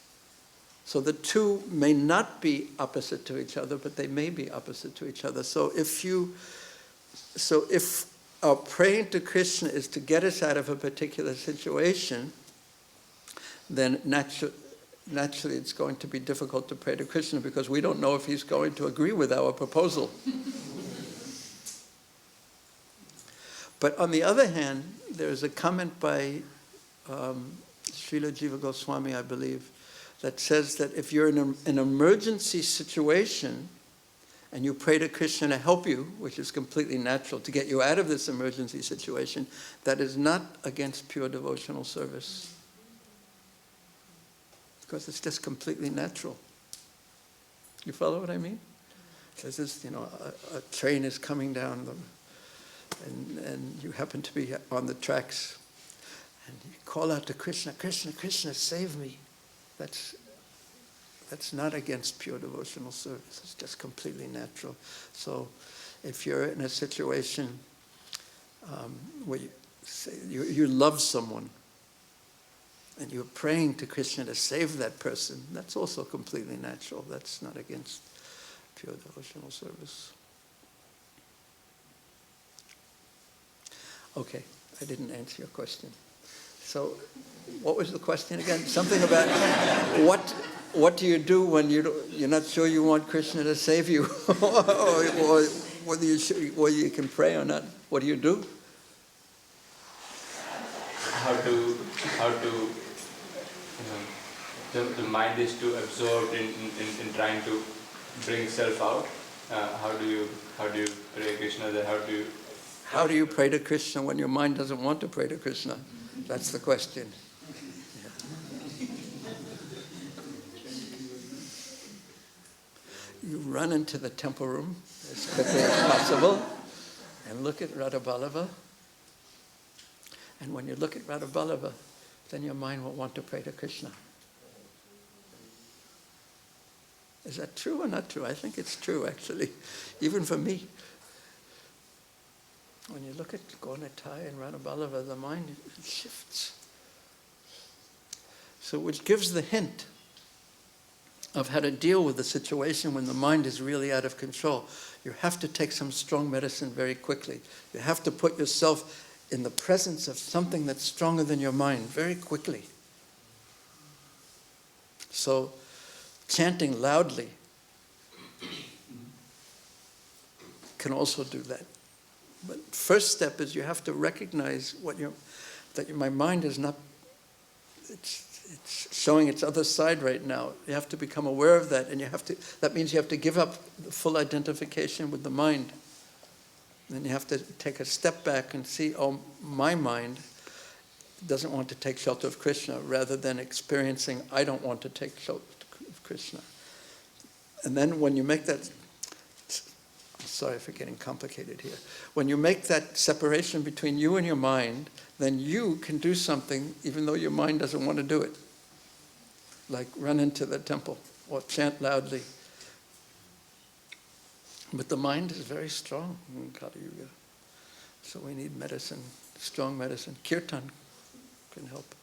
So the two may not be opposite to each other, but they may be opposite to each other. So if our praying to Krishna is to get us out of a particular situation, then naturally it's going to be difficult to pray to Krishna because we don't know if he's going to agree with our proposal. But on the other hand, there's a comment by Srila Jiva Goswami, I believe, that says that if you're in an emergency situation and you pray to Krishna to help you, which is completely natural, to get you out of this emergency situation, that is not against pure devotional service. Because it's just completely natural. You follow what I mean? There's this, a train is coming down and you happen to be on the tracks and you call out to Krishna, Krishna, Krishna, save me. That's not against pure devotional service. It's just completely natural. So if you're in a situation where you love someone and you're praying to Krishna to save that person, that's also completely natural. That's not against pure devotional service. Okay, I didn't answer your question. So, what was the question again? Something about what do you do when you're not sure you want Krishna to save you, or whether you can pray or not? What do you do? How to the mind is too absorbed in trying to bring self out. How do you pray Krishna? How do you pray to Krishna when your mind doesn't want to pray to Krishna? That's the question. Yeah. You run into the temple room as quickly as possible and look at Radhaballabha. And when you look at Radhaballabha, then your mind will want to pray to Krishna. Is that true or not true? I think it's true, actually, even for me. When you look at Gauratai and Radhaballabha, the mind shifts. So which gives the hint of how to deal with the situation when the mind is really out of control. You have to take some strong medicine very quickly. You have to put yourself in the presence of something that's stronger than your mind very quickly. So chanting loudly can also do that. But first step is you have to recognize that my mind is not, it's showing its other side right now. You have to become aware of that, and that means you have to give up the full identification with the mind. Then you have to take a step back and see, my mind doesn't want to take shelter of Krishna, rather than experiencing, I don't want to take shelter of Krishna. And then when you make that, sorry for getting complicated here. When you make that separation between you and your mind, then you can do something even though your mind doesn't want to do it. Like run into the temple or chant loudly. But the mind is very strong in Kali Yuga. So we need medicine, strong medicine. Kirtan can help.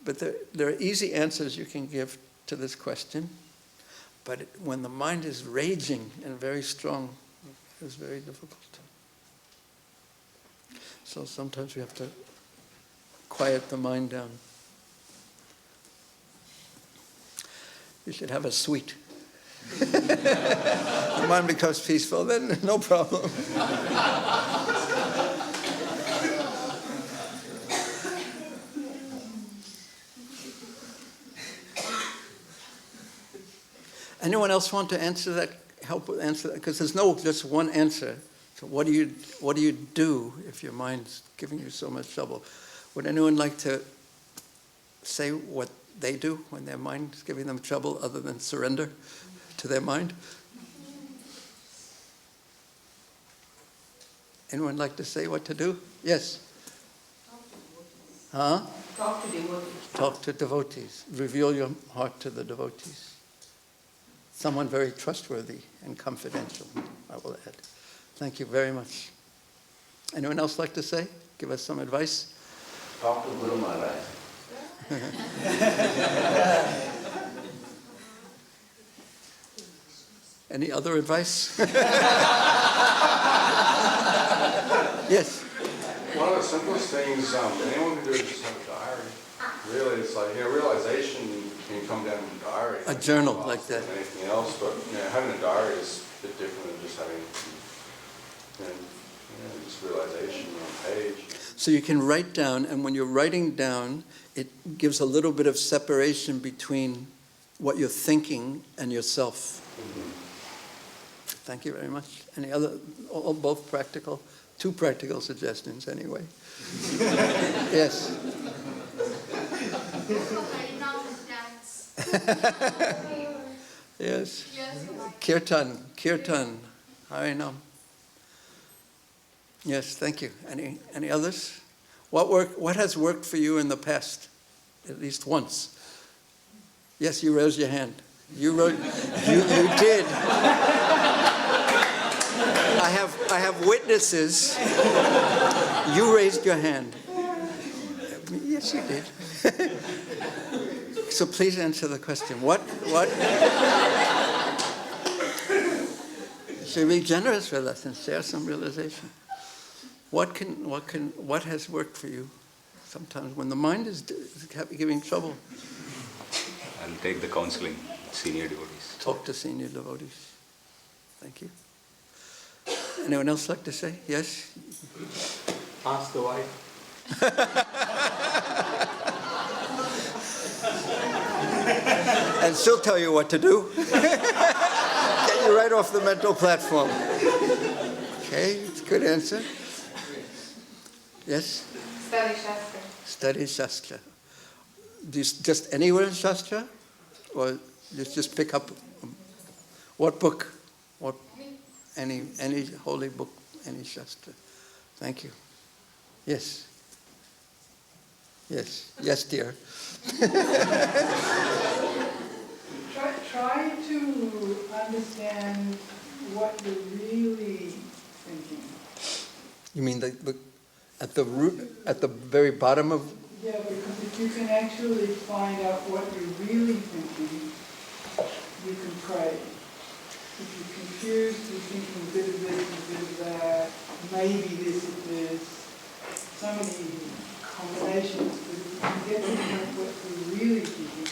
But there are easy answers you can give to this question. But when the mind is raging and very strong, it's very difficult. So sometimes we have to quiet the mind down. You should have a sweet. The mind becomes peaceful, then no problem. Anyone else want to answer that? Help answer that? Because there's no just one answer. So what do you do if your mind's giving you so much trouble? Would anyone like to say what they do when their mind is giving them trouble, other than surrender to their mind? Anyone like to say what to do? Yes. Huh? Talk to devotees. Talk to devotees. Reveal your heart to the devotees. Someone very trustworthy and confidential. I will add. Thank you very much. Anyone else like to say? Give us some advice? Talk to Guru Maharaj. Any other advice? Yes. One of the simplest things anyone can do is just have a diary. Really, it's like, realization can come down in a diary. A journal like that. Than anything else, but having a diary is a bit different than just having just realization on a page. So you can write down, and when you're writing down, it gives a little bit of separation between what you're thinking and yourself. Thank you very much. Any other, both practical? 2 practical suggestions anyway. Yes. Yes. Kirtan. Harinam. Yes, thank you. Any others? What has worked for you in the past? At least once. Yes, you raised your hand. You did. I have witnesses. You raised your hand. Yes, you did. So please answer the question. What? So be generous with us and share some realization. What has worked for you? Sometimes when the mind is giving trouble. I'll take the counseling, senior devotees. Talk to senior devotees. Thank you. Anyone else like to say? Yes? Ask the wife. And she'll tell you what to do. Get you right off the mental platform. Okay, it's a good answer. Yes? Study Shastra. Study Shastra. Just anywhere in Shastra? Or just pick up what book? What? Any holy book, any Shastra. Thank you. Yes. Yes, dear. Try to understand what you're really thinking. You mean at the root, at the very bottom of? Yeah, because if you can actually find out what you're really thinking, you can pray. If you're confused, you're thinking a bit of this, a bit of that, maybe this and this, so many combinations, but if you can get to the point what you're really thinking.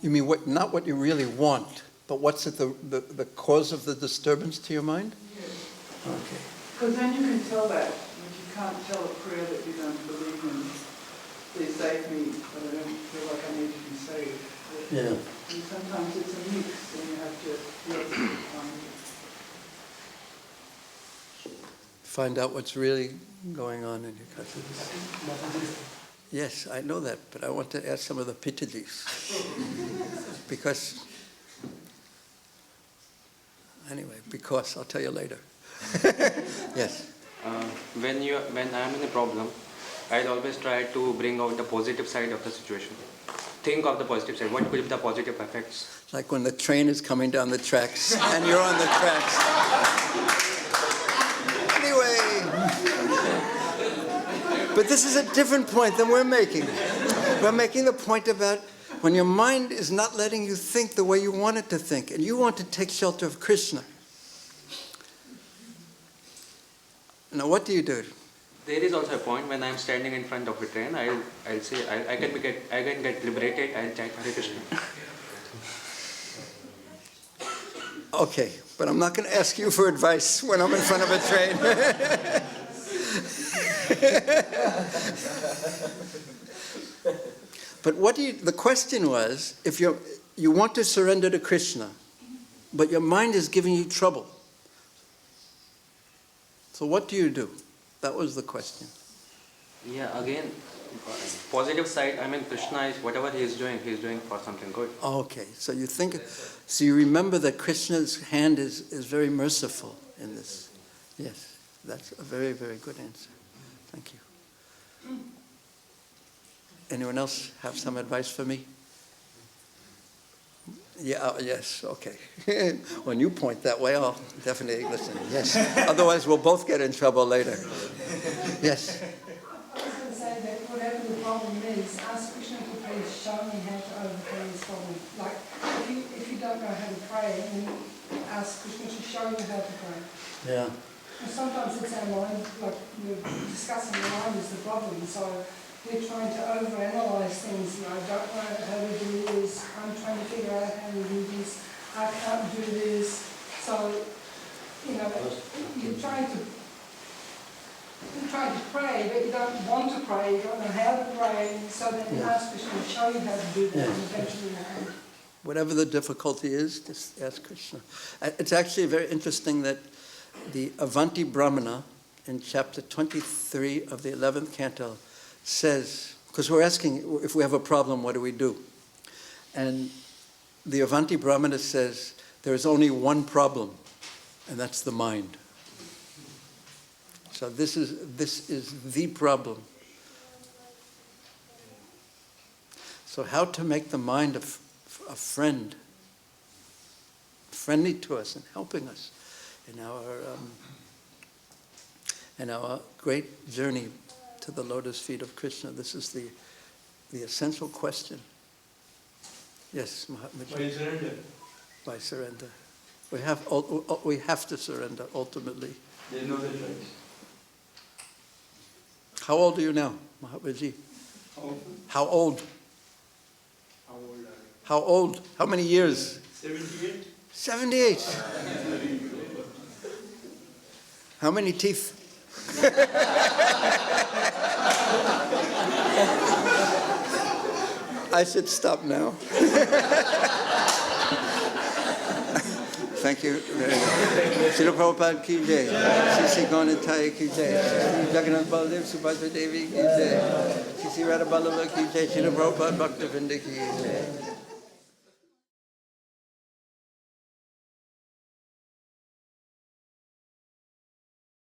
You mean not what you really want, but what's at the cause of the disturbance to your mind? Yes. Okay. Because then you can tell that, but you can't tell a prayer that you don't believe in. Please save me, but I don't feel like I need to be saved. Yeah. And sometimes it's a mix, and you have to Find out what's really going on in your country. Yes, I know that, but I want to ask some of the Pitadis. Because I'll tell you later. Yes. When I'm in a problem, I'll always try to bring out the positive side of the situation. Think of the positive side. What could be the positive effects? Like when the train is coming down the tracks and you're on the tracks. Anyway. But this is a different point than we're making. We're making the point about when your mind is not letting you think the way you want it to think, and you want to take shelter of Krishna. Now, what do you do? There is also a point when I'm standing in front of a train, I'll say, I can get liberated, I'll chant Hare Krishna. Okay, but I'm not going to ask you for advice when I'm in front of a train. But the question was, if you want to surrender to Krishna, but your mind is giving you trouble. So what do you do? That was the question. Yeah, again, positive side, Krishna is, whatever he is doing for something good. Okay, so you remember that Krishna's hand is very merciful in this. Yes, that's a very, very good answer. Thank you. Anyone else have some advice for me? Yeah, yes, okay. When you point that way, I'll definitely listen. Yes. Otherwise, we'll both get in trouble later. Yes. I was going to say that whatever the problem is, ask Krishna to please show me how to overcome this problem. Like, if you don't know how to pray, then ask Krishna to show you how to pray. Yeah. And sometimes it's our mind, like we're discussing, the mind is the problem. So we're trying to overanalyze things. I don't know how to do this. I'm trying to figure out how to do this. I can't do this. So, you're trying to pray, but you don't want to pray. You don't know how to pray. So then you ask Krishna to show you how to do that, and eventually you can. Whatever the difficulty is, just ask Krishna. It's actually very interesting that the Avanti Brahmana in chapter 23 of the 11th canto says, because we're asking if we have a problem, what do we do? And the Avanti Brahmana says, there is only one problem, and that's the mind. So this is the problem. So how to make the mind a friend, friendly to us and helping us in our great journey to the lotus feet of Krishna. This is the essential question. Yes, Mahatmaji. By surrender. By surrender. We have to surrender ultimately. There's no other choice. How old are you now, Mahatmaji? How old? How old are you? How old? How many years? 78. 78. How many teeth? I should stop now. Thank you very much. Srila Prabhupada ki jai. Sri Gaunataya ki jai. Sri Jagannath Baladev Subhadra Devi ki jai. Sri Radha Ballabha ki jai. Srila Prabhupada Bhaktivedanta ki jai.